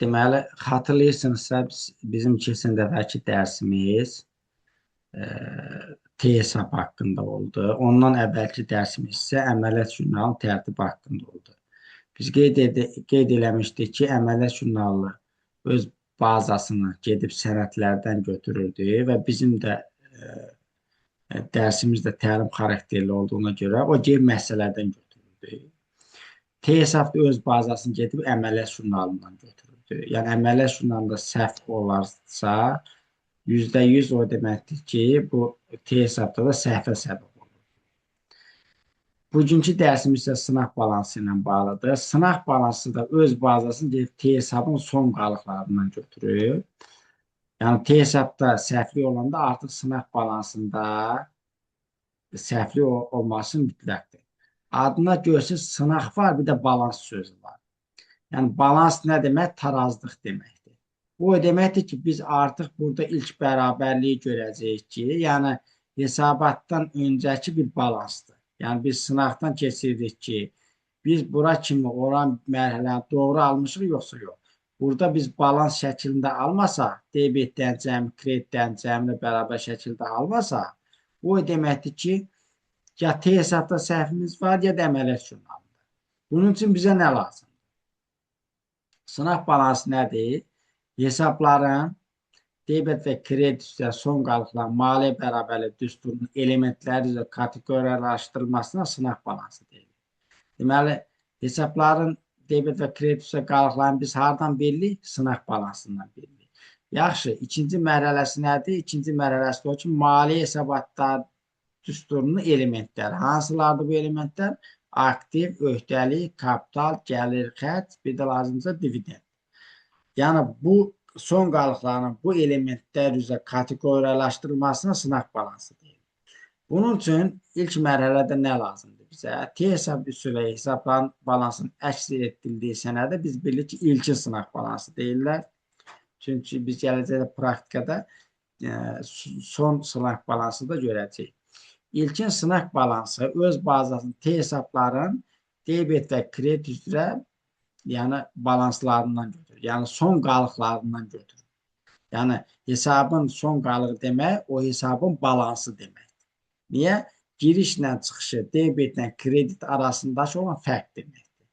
Deməli, xatırlayırsınızsa bizim keçən dəfəki dərsimiz e, T hesab haqqında oldu. Ondan əvvəlki dərsimiz isə əməliyyat jurnalının tərtibi haqqında oldu. Biz qeyd eləmişdik ki, əməliyyat jurnalı öz bazasını gedib sənədlərdən götürürdü və bizim də dərsimiz də təlim xarakterli olduğuna görə o gedib məsələlərdən götürürdü. T hesab da öz bazasını gedib əməliyyat jurnalından götürürdü. Yəni əməliyyat jurnalında səhv olarsa %100 o deməkdir ki, bu T hesabda da səhvə səbəb olur. Bugünkü dərsimiz isə sınaq balansı ilə bağlıdır. Sınaq balansı da öz bazasını gedib T hesabın son qalıqlarından götürür. Yəni T hesabda səhvli olanda artıq sınaq balansında səhvli olması mütləqdir. Adına görsün sınaq var, bir də balans sözü var. Yəni balans nə demək? Tarazlıq deməkdir. Bu o deməkdir ki, biz artıq burada ilk bərabərliyi görəcəyik ki, yəni hesabatdan öncəki bir balansdır. Yəni biz sınaqdan keçirdik ki, biz bura kimi olan mərhələni doğru almışıq, yoxsa yox. Burada biz balans şəklində almasaq, debetdən cəmi, kreditdən cəmi bərabər şəkildə almasaq, bu o deməkdir ki, ya T hesabda səhvimiz var, ya da əməliyyat jurnalında. Bunun üçün bizə nə lazım? Sınaq balansı nədir? Hesabların debet və kredit üzrə son qalıqlar maliyyə bərabərlik düsturunun elementləri üzrə kateqoriyalaşdırılmasına sınaq balansı deyilir. Deməli, hesabların debet və kredit üzrə qalıqlarını biz hardan bilirik? Sınaq balansından bilirik. Yaxşı, ikinci mərhələsi nədir? İkinci mərhələsi o ki, maliyyə hesabatlar düsturunun elementləri. Hansılardır bu elementlər? Aktiv, öhdəlik, kapital, gəlir, xərc, bir də lazımsa dividend. Yəni bu son qalıqların bu elementlər üzrə kateqoriyalaşdırılmasına sınaq balansı deyilir. Bunun üçün ilk mərhələdə nə lazımdır bizə? T hesab üsulu hesabların balansının əks etdirildiyi sənədə biz bilirik ki, ilkin sınaq balansı deyirlər. Çünki biz gələcəkdə praktikada son sınaq balansı da görəcəyik. İlkin sınaq balansı öz bazasını T hesabların debet və kredit üzrə yəni balanslarından götürür. Yəni son qalıqlarından götürür. Yəni hesabın son qalığı demək, o hesabın balansı deməkdir. Niyə? Girişlə çıxışı, debetlə kredit arasındakı olan fərq deməkdir.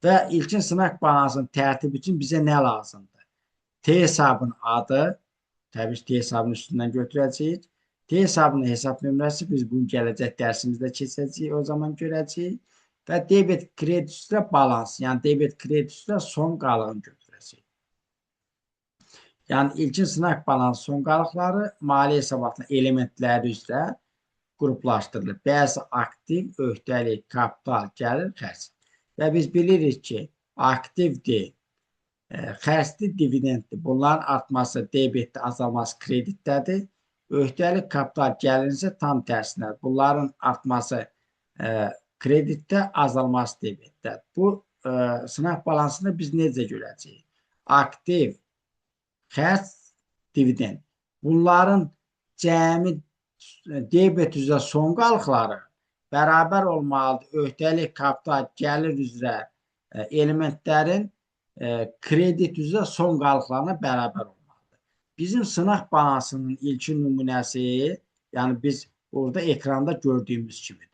Və ilkin sınaq balansının tərtibi üçün bizə nə lazımdır? T hesabın adı, təbii ki, T hesabının üstündən götürəcəyik. T hesabının hesab nömrəsi biz bunu gələcək dərsimizdə keçəcəyik, o zaman görəcəyik. Və debet kredit üzrə balans, yəni debet kredit üzrə son qalığını götürəcəyik. Yəni ilkin sınaq balansı son qalıqları maliyyə hesabatının elementləri üzrə qruplaşdırılır. Bəzi aktiv, öhdəlik, kapital, gəlir, xərc. Və biz bilirik ki, aktivdir, xərcdir, dividenddir. Bunların artması debetdə, azalması kreditdədir. Öhdəlik, kapital, gəlir isə tam tərsinə. Bunların artması kreditdə, azalması debetdə. Bu sınaq balansını biz necə görəcəyik? Aktiv, xərc, dividend. Bunların cəmi debet üzrə son qalıqları bərabər olmalıdır. Öhdəlik, kapital, gəlir üzrə elementlərin kredit üzrə son qalıqlarına bərabər olmalıdır. Bizim sınaq balansının ilkin nümunəsi, yəni biz burada ekranda gördüyümüz kimidir.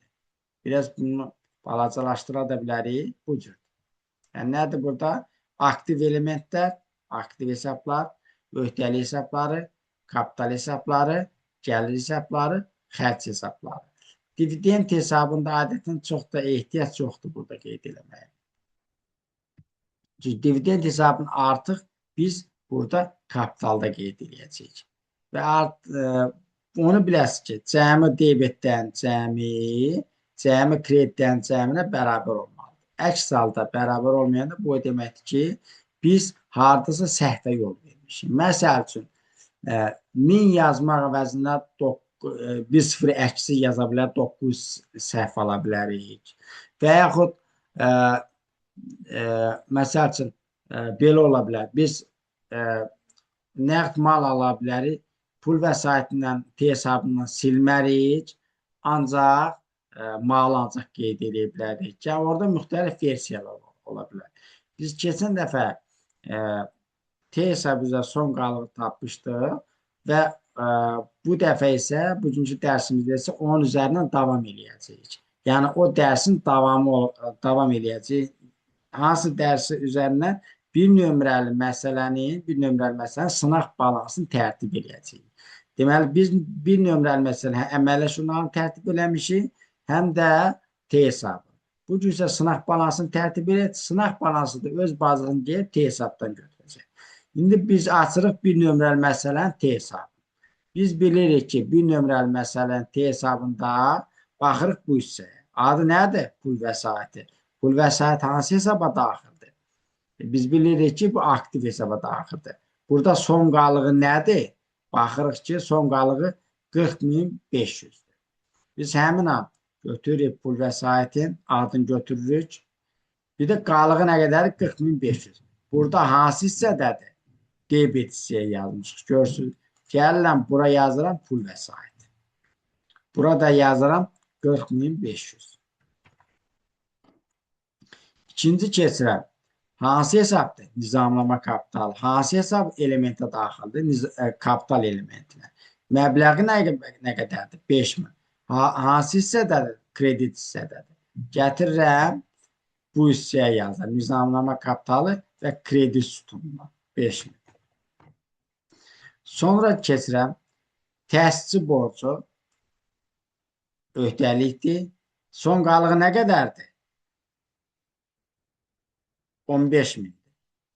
Biraz bunu balacalaşdıra da bilərik. Bu cür. Yəni nədir burada? Aktiv elementlər, aktiv hesablar, öhdəlik hesabları, kapital hesabları, gəlir hesabları, xərc hesabları. Dividend hesabında adətən çox da ehtiyac yoxdur burada qeyd eləməyə. Çünki dividend hesabını artıq biz burada kapitalda qeyd edəcəyik. Və onu biləsiniz ki, cəmi debetdən cəmi kreditdən cəminə bərabər olmalıdır. Əks halda bərabər olmayanda bu deməkdir ki, biz hardasa səhvə yol vermişik. Məsəl üçün, 1000 yazmaq əvəzinə bir sıfır əksi yaza bilər, 9 səhv ala bilərik. Və yaxud məsəl üçün, belə ola bilər. Biz nəqd mal ala bilərik, pul vəsaitindən T hesabından silmərik, ancaq mal ancaq qeyd edə bilərik. Yəni, orada müxtəlif versiyalar ola bilər. Biz keçən dəfə e, T hesabı üzrə son qalığı tapmışdıq və bu dəfə isə bugünkü dərsimizdə isə onun üzərindən davam eləyəcəyik. Yəni o dərsin davam eləyəcək. Hansı dərsi üzərindən bir nömrəli məsələnin sınaq balansını tərtib eləyəcəyik. Deməli biz bir nömrəli məsələni həm əməlli şunları tərtib eləmişik, həm də T hesabı. Bu gün isə sınaq balansını tərtib edək. Sınaq balansı da öz bazasını deyib T hesabdan götürəcək. İndi biz açırıq bir nömrəli məsələnin T hesabı. Biz bilirik ki, bir nömrəli məsələnin T hesabında baxırıq bu hissəyə. Adı nədir? Pul vəsaiti. Pul vəsaiti hansı hesaba daxildir? Biz bilirik ki, bu aktiv hesaba daxildir. Burada son qalığı nədir? Baxırıq ki, son qalığı 40.500-dür. Biz həmin an götürürük pul vəsaitin adını götürürük. Bir də qalığı nə qədərdir? 40.500. Burada hansı hissədədir? Debet hissəyə yazmışıq. Görsünüz. Gəlirəm, bura yazıram pul vəsait. Burada yazıram 40.500. İkinci keçirəm. Hansı hesabdır? Nizamlama kapitalı. Hansı hesab elementə daxildir? Kapital elementinə. Məbləği nə qədərdir? 5.000. Hansı hissədədir? Kredit hissədədir. Gətirirəm, bu hissəyə yazıram. Nizamlama kapitalı və kredit sütununa. 5.000. Sonra keçirəm. Təsisçi borcu öhdəlikdir. Son qalığı nə qədərdir? 15.000.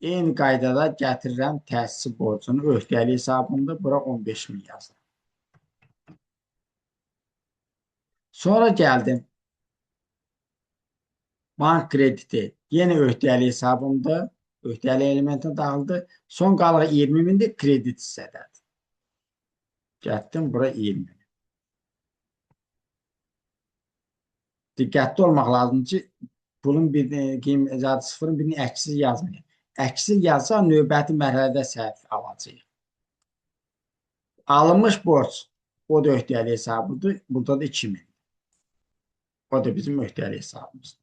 Eyni qaydada gətirirəm təsisçi borcunu öhdəlik hesabında. Bura 15.000 yazıram. Sonra gəldim. Bank krediti yenə öhdəlik hesabımda. Öhdəlik elementinə daxildir. Son qalığı 20.000-dir. Kredit hissədədir. Getdim bura 20.000. Diqqətli olmaq lazımdır ki, pulun sıfırın birini əksiz yazmayın. Əksiz yazsa növbəti mərhələdə səhv alacağıq. Alınmış borc o da öhdəlik hesabıdır. Burada da 2.000. O da bizim öhdəlik hesabımızdır.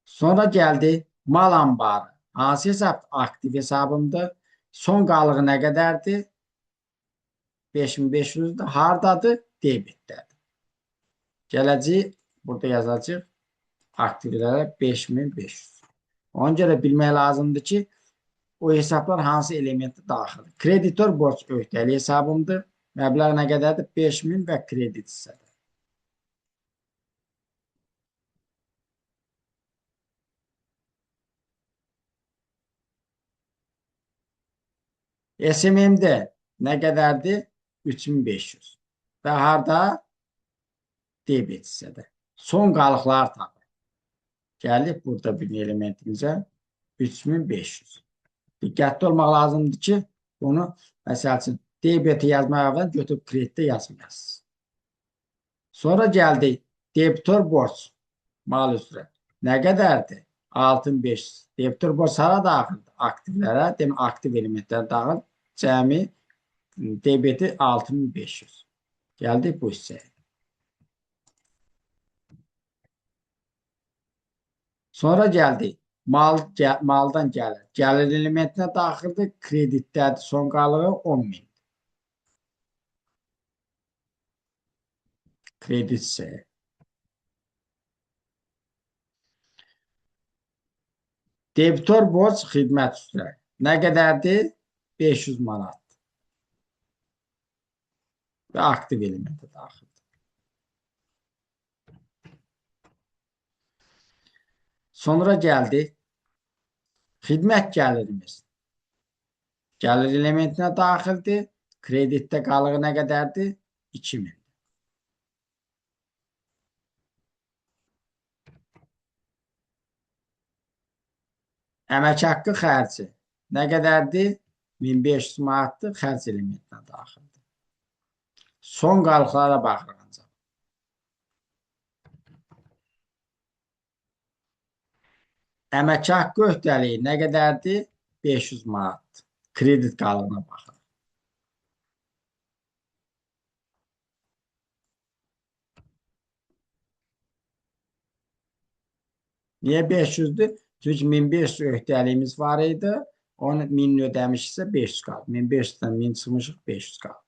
Sonra gəldi mal ambarı. Hansı hesab? Aktiv hesabımdır. Son qalığı nə qədərdir? 5500-dür. Hardadır? Debitdədir. Gələcək, burada yazacaq aktivlərə 5500. Ona görə bilmək lazımdır ki, o hesablar hansı elementi daxildir. Kreditor borc öhdəlik hesabımdır. Məbləğ nə qədərdir? 5000 və kredit hissədir. SMM-də nə qədərdir? 3500. Və harda? Debit hissədə. Son qalıqlar tapır. Gəlib burada bir elementimizə 3500. Diqqətli olmaq lazımdır ki, bunu məsəl üçün debeti yazmaq əvvəl götürüb kreditdə yazmayasınız. Sonra gəldik. Debitor borc mal üzrə. Nə qədərdir? 6500. Debitor borc hara daxildir? Aktivlərə, demək aktiv elementlərə daxil. Cəmi debeti 6500. Gəldik bu hissəyə. Sonra gəldik. Maldan gəlir. Gəlir elementinə daxildir. Kreditdədir. Son qalığı 10.000. Kredit hissəyə. Debitor borc xidmət üzrə. Nə qədərdir? 500 manat. Və aktiv elementə daxildir. Sonra gəldik. Xidmət gəlirimiz. Gəlir elementinə daxildir. Kreditdə qalığı nə qədərdir? 2000. Əmək haqqı xərci nə qədərdir? 1500 manatdır. Xərc elementinə daxildir. Son qalıqlara baxırıq ancaq. Əmək haqqı öhdəliyi nə qədərdir? 500 manat. Kredit qalığına baxırıq. Niye 500'dür? Çünkü 1500 öhdəliyimiz var idi. Onu 1000 ödəmişsə 500 qaldı. 1500'dən 1000 çıxmışıq 500 qaldı.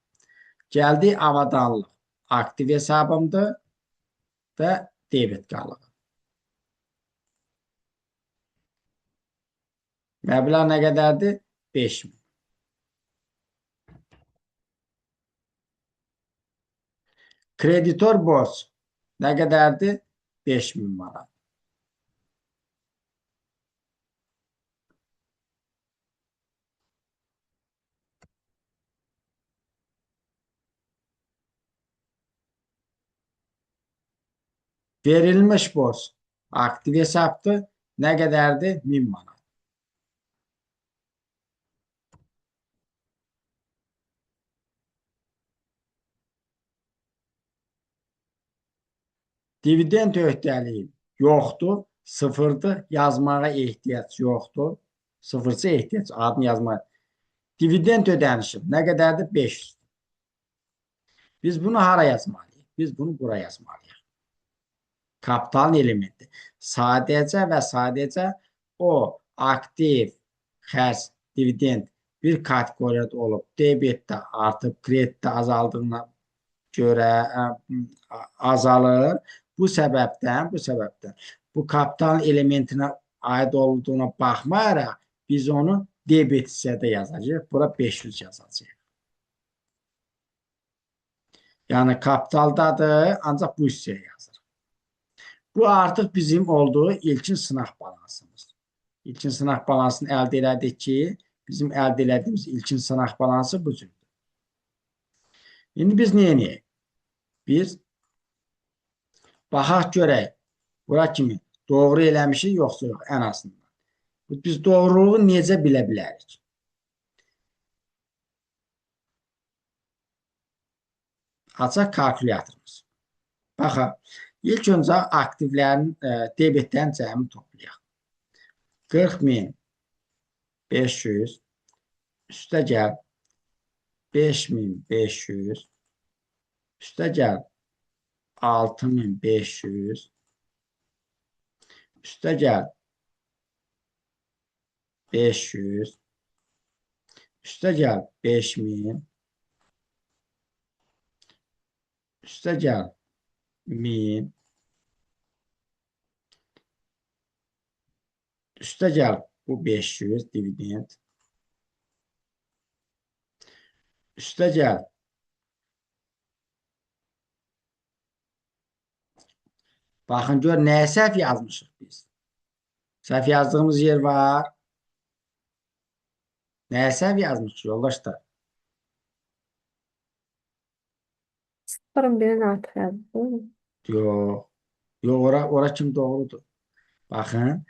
Gəldi avadanlıq. Aktiv hesabımdır və debit qalığı. Məbləğ nə qədərdir? 5000. Kreditor borc nə qədərdir? 5000 manat. Verilmiş borc aktiv hesabdır. Nə qədərdir? 1000 manat. Dividend öhdəliyi yoxdur, sıfırdır, yazmağa ehtiyac yoxdur. Sıfırsa ehtiyac, adını yazmağa. Dividend ödənişim nə qədərdir? 500. Biz bunu hara yazmalıyıq? Biz bunu bura yazmalıyıq. Kapitalın elementi. Sadəcə və sadəcə o aktiv xərc, dividend bir kateqoriyada olub, debitdə artıb, kreditdə azaldığına görə azalır. Bu səbəbdən bu kapitalın elementinə aid olduğuna baxmayaraq biz onu debit hissədə yazacağıq. Bura 500 yazacağıq. Yəni kapitaldadır, ancaq bu hissəyə yazır. Bu artıq bizim olduğu ilkin sınaq balansımız. İlkin sınaq balansını əldə elədik ki, bizim əldə elədiyimiz ilkin sınaq balansı bu cürdür. İndi biz nə edəyik? Biz baxaq görək, bura kimi doğru eləmişik, yoxsa yox, ən azından. Biz doğruluğu necə bilə bilərik? Açaq kalkulyatorumuz. Baxaq, ilk öncə aktivlərin debitdən cəmi toplayaq. 40.500 üstə gəl 5500 üstə gəl 6500 üstə gəl 500 üstə gəl 5000 üstə gəl 1000 üstə gəl bu 500 dividend üstə gəl baxın gör nəyə səhv yazmışıq biz. Səhv yazdığımız yer var. Nəyə səhv yazmışıq yoldaşlar? Sıfırın birinin artıq yazdım. Yox. Yox, ora kim doğrudur. Baxın,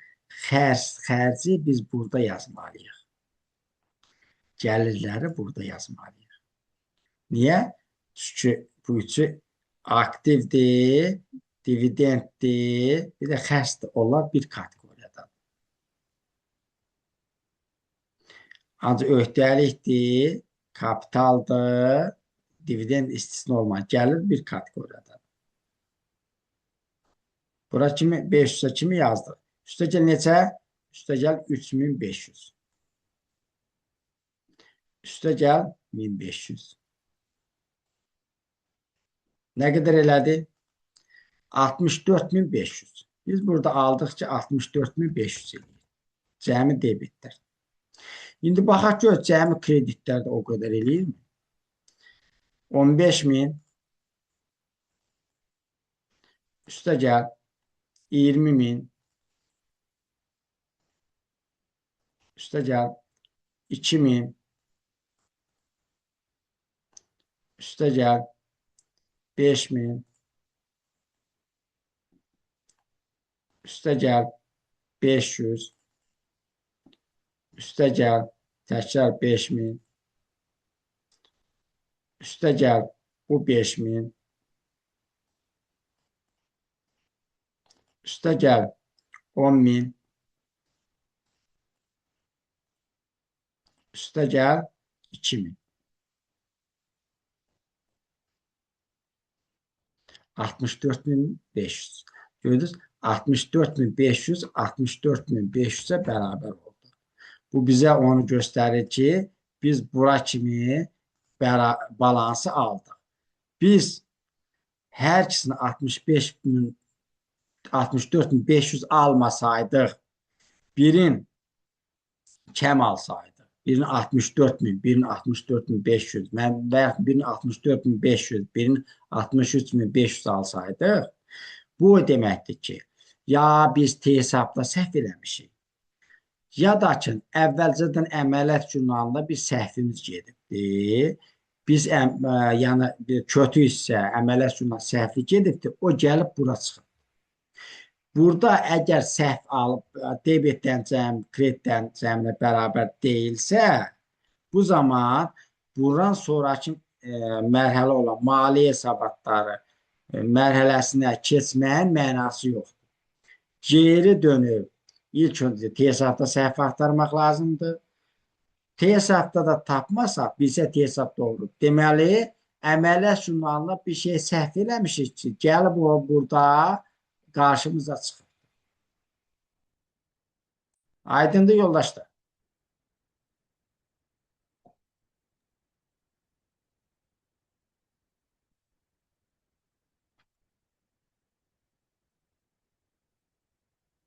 xərci biz burada yazmalıyıq. Gəlirləri burada yazmalıyıq. Niyə? Çünki bu üçü aktivdir, dividenddir, bir də xərcdir. Onlar bir kateqoriyadan. Ancaq öhdəlikdir, kapitaldır, dividend istisna olmayan gəlir bir kateqoriyadan. Bura kimi 500'ə kimi yazdıq. Üstə gəl neçə? Üstə gəl 3500. Üstə gəl 1500. Nə qədər elədi? 64500. Biz burada aldıqca 64500 eləyir. Cəmi debitlər. İndi baxaq gör, cəmi kreditlər də o qədər eləyirmi? 15000 üstə gəl 20000 üstə gəl 2000 üstə gəl 5000 üstə gəl 500 üstə gəl təkrar 5000 üstə gəl bu 5000 üstə gəl 10.000 üstə gəl 2000 64500. Gördünüz? 64.500 64.500'e bərabər oldu. Bu bizə onu göstərir ki, biz bura kimi balansı aldıq. Biz hər ikisini 64.500 almasaydıq, birin kəm alsaydıq, birini 64.000, birini 64.500, birini 64.500, birini 63.500 alsaydıq, bu deməkdir ki, ya biz hesabda səhv eləmişik, ya da ki, əvvəlcədən əməliyyat jurnalında bir səhvimiz gedibdir. Biz yəni kötü hissə, əməliyyat jurnalında səhvli gedibdir, o gəlib bura çıxıb. Burada əgər səhv alıb debetdən cəm, kreditdən cəmlə bərabər deyilsə, bu zaman buradan sonraki mərhələ olan maliyyə hesabatları mərhələsinə keçməyin mənası yoxdur. Geri dönüb ilk öncə hesabda səhv axtarmaq lazımdır. Hesabda da tapmasaq, bizə hesabda olur. Deməli, əməliyyat jurnalında bir şey səhv eləmişik ki, gəlib o burada qarşımıza çıxır. Aydındır yoldaşlar.